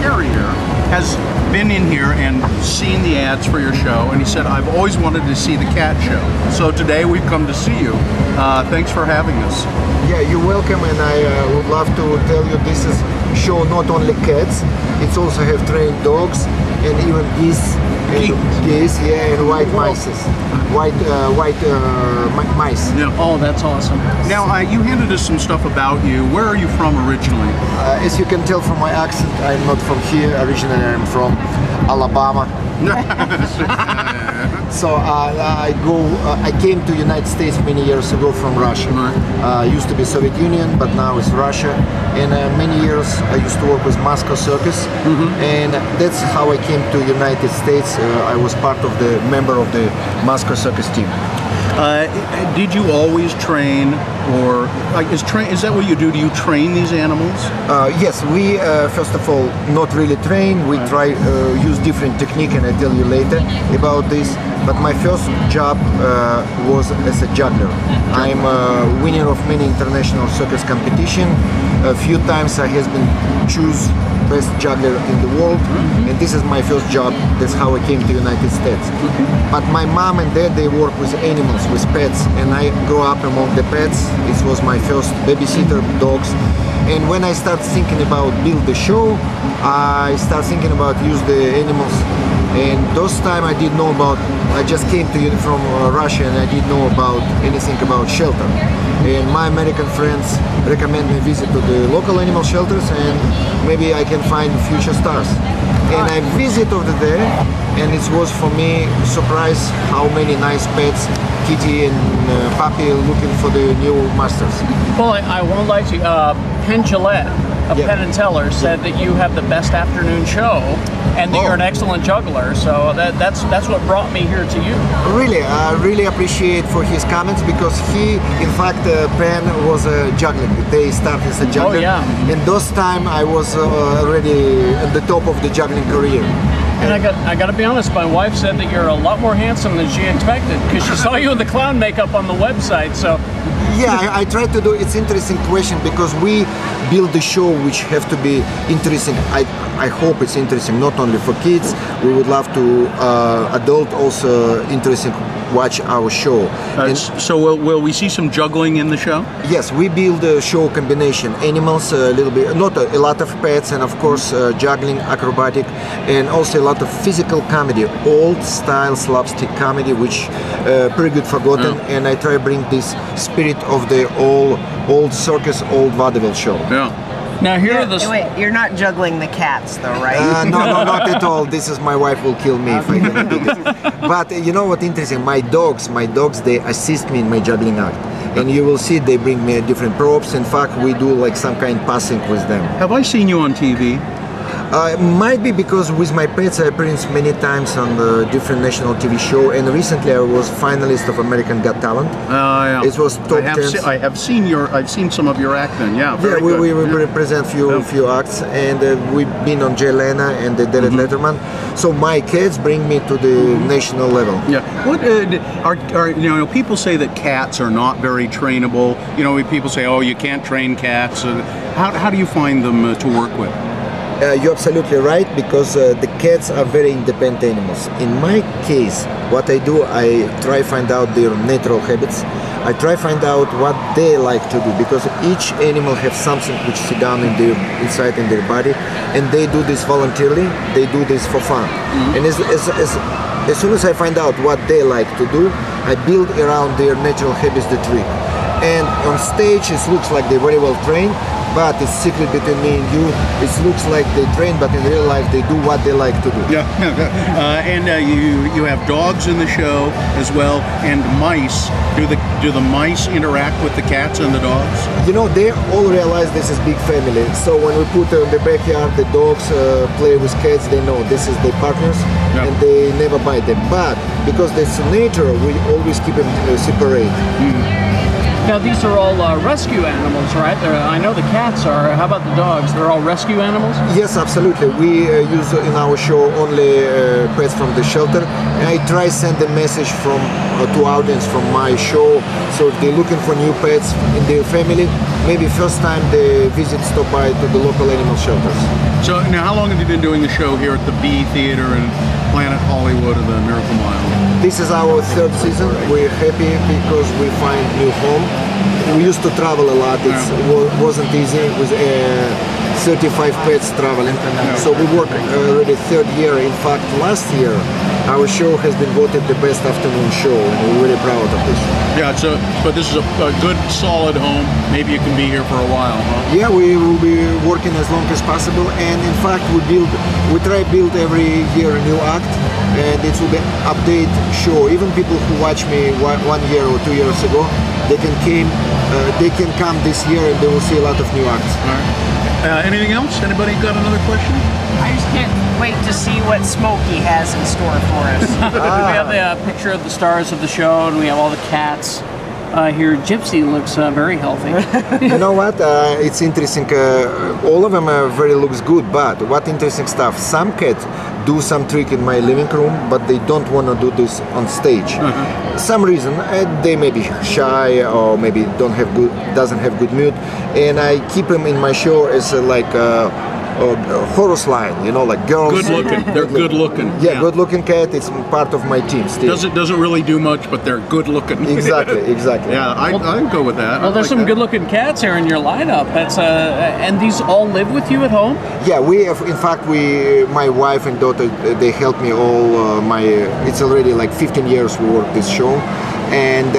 Terrier has been in here and seen the ads for your show, and he said, I've always wanted to see the cat show. So today we've come to see you. Thanks for having us. Yeah, you're welcome, and I would love to tell you this is show not only cats, it's also have trained dogs and even geese, yeah, and white mice. White mice. Yeah. Oh, that's awesome. Now, you handed us some stuff about you. Where are you from originally? As you can tell from my accent, I'm not from here. Originally, I'm from Alabama. So I came to United States many years ago from Russia. Used to be Soviet Union, but now it's Russia. And many years I used to work with Moscow Circus, and that's how I came to United States. I was part of the member of the Moscow Circus team. Did you always train, or is that what you do? Do you train these animals? Yes, we first of all not really train. We try use different technique, and I'll tell you later about this. But my first job was as a juggler. I'm a winner of many international circus competition. A few times I has been choose best juggler in the world, and this is my first job. That's how I came to United States. But my mom and dad, they work with animals, with pets, and I grew up among the pets. This was my first babysitter, dogs. And when I start thinking about build the show, I start thinking about use the animals. And those time I didn't know about, I just came to from Russia, and I didn't know about anything about shelter. And my American friends recommend me visit to the local animal shelters, and maybe I can find future stars. And I visit over there, and it was for me a surprise how many nice pets, kitty and puppy, looking for the new masters. Well, I won't lie to you. Penn Jillette of Penn and Teller said that you have the best afternoon show, and that you're an excellent juggler. So that's what brought me here to you. Really, I really appreciate for his comments, because he, in fact, Penn was a juggler. They started as a juggler. Oh, yeah. And those time I was already at the top of the juggling career. And I got to be honest, my wife said that you're a lot more handsome than she expected, because she saw you in the clown makeup on the website. So yeah, I try to do. It's interesting question, because we build the show which have to be interesting. I hope it's interesting not only for kids. We would love to adult also interesting watch our show. So will we see some juggling in the show? Yes, we build a show combination, animals, a little bit, not a lot of pets, and of course juggling, acrobatic, and also a lot of physical comedy, old style slapstick comedy, which pretty good forgotten. Yeah. And I try to bring this spirit of the old circus, old vaudeville show. Yeah. Now here are the... Wait, you're not juggling the cats though, right? No, not at all. This is my wife will kill me if I can do this. But you know what interesting? My dogs, they assist me in my juggling act. And you will see they bring me different props. In fact, we do like some kind of passing with them. Have I seen you on TV? Might be because with my pets I appeared many times on the different national TV show, and recently I was finalist of American Got Talent. Yeah. It was top 10. I've seen some of your acting. Yeah. Yeah, we represent few acts, and we've been on Jay Leno and David Letterman. So my cats bring me to the national level. Yeah. What are people say that cats are not very trainable. People say, oh, you can't train cats. How do you find them to work with? You're absolutely right, because the cats are very independent animals. In my case, what I do, I try to find out their natural habits. I try to find out what they like to do, because each animal has something which sit down inside in their body, and they do this voluntarily. They do this for fun. And as soon as I find out what they like to do, I build around their natural habits the trick. And on stage, it looks like they're very well trained, but it's secret between me and you. It looks like they train, but in real life they do what they like to do. Yeah, and you have dogs in the show as well, and mice. Do the mice interact with the cats and the dogs? They all realize this is big family. So when we put in the backyard, the dogs play with cats. They know this is their partners, and they never bite them. But because that's nature, we always keep them separate. Now these are all rescue animals, right? I know the cats are. How about the dogs? They're all rescue animals? Yes, absolutely. We use in our show only pets from the shelter. And I try to send a message to audience from my show. So if they're looking for new pets in their family, maybe first time they stop by to the local animal shelters. So now, how long have you been doing the show here at the V Theater in Planet Hollywood of the Miracle Mile? This is our third season. We're happy because we find new home. We used to travel a lot. It wasn't easy with 35 pets traveling. So we work already third year. In fact, last year our show has been voted the best afternoon show, and we're really proud of this. Yeah, so but this is a good, solid home. Maybe you can be here for a while, huh? Yeah, we will be working as long as possible, and in fact we try build every year a new act, and it will be update show. Even people who watch me 1 year or 2 years ago, they can come this year and they will see a lot of new acts. All right. Anything else? Anybody got another question? I just can't wait to see what Smokey has in store for us. We have the picture of the stars of the show, and we have all the cats. Here, Gypsy looks very healthy. You know what? It's interesting. All of them very looks good, but what interesting stuff. Some cats do some trick in my living room, but they don't want to do this on stage. Some reason they may be shy or maybe doesn't have good mood, and I keep them in my show as like. Horse line, you know, like girls. Good looking. They're good looking. Yeah, good looking cat. It's part of my team still. Doesn't really do much, but they're good looking. Exactly. Yeah, I'd go with that. Well, there's some good looking cats here in your lineup. That's and these all live with you at home? Yeah, we have. In fact, my wife and daughter, they help me all. It's already like 15 years we work this show. And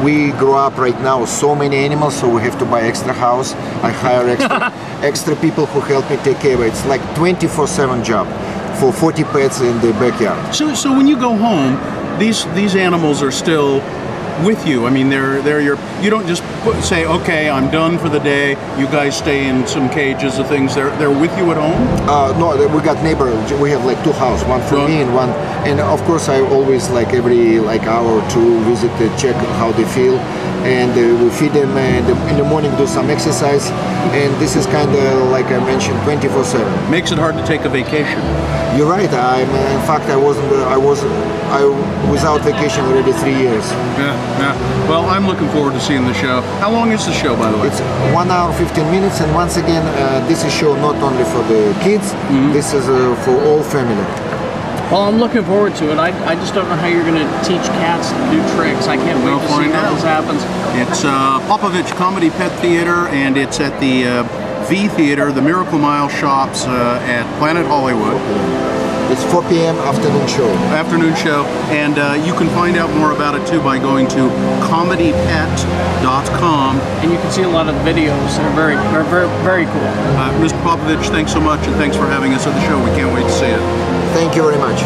we grow up right now so many animals, so we have to buy extra house. I hire extra people who help me take care of it. It's like 24/7 job for 40 pets in the backyard. So when you go home, these animals are still with you. I mean, they're your. You don't just say, okay, I'm done for the day. You guys stay in some cages of things. They're with you at home. No, we got neighbor. We have like 2 houses, one for me and one. And of course, I always like every like hour or two visit to check how they feel, and we feed them. And in the morning do some exercise. And this is kind of like I mentioned, 24/7. Makes it hard to take a vacation. You're right. In fact, I was without vacation already 3 years. Yeah. Well, I'm looking forward to seeing the show. How long is the show, by the way? It's 1 hour 15 minutes, and once again, this is show not only for the kids. This is for all family. Well, I'm looking forward to it. I just don't know how you're going to teach cats to do tricks. I can't wait to see how this happens. It's Popovich Comedy Pet Theater, and it's at the V Theater, the Miracle Mile shops at Planet Hollywood. It's 4 p.m. afternoon show. Afternoon show, and you can find out more about it too by going to comedypet.com. And you can see a lot of the videos. They're very cool. Mr. Popovich, thanks so much, and thanks for having us at the show. We can't wait to see it. Thank you very much.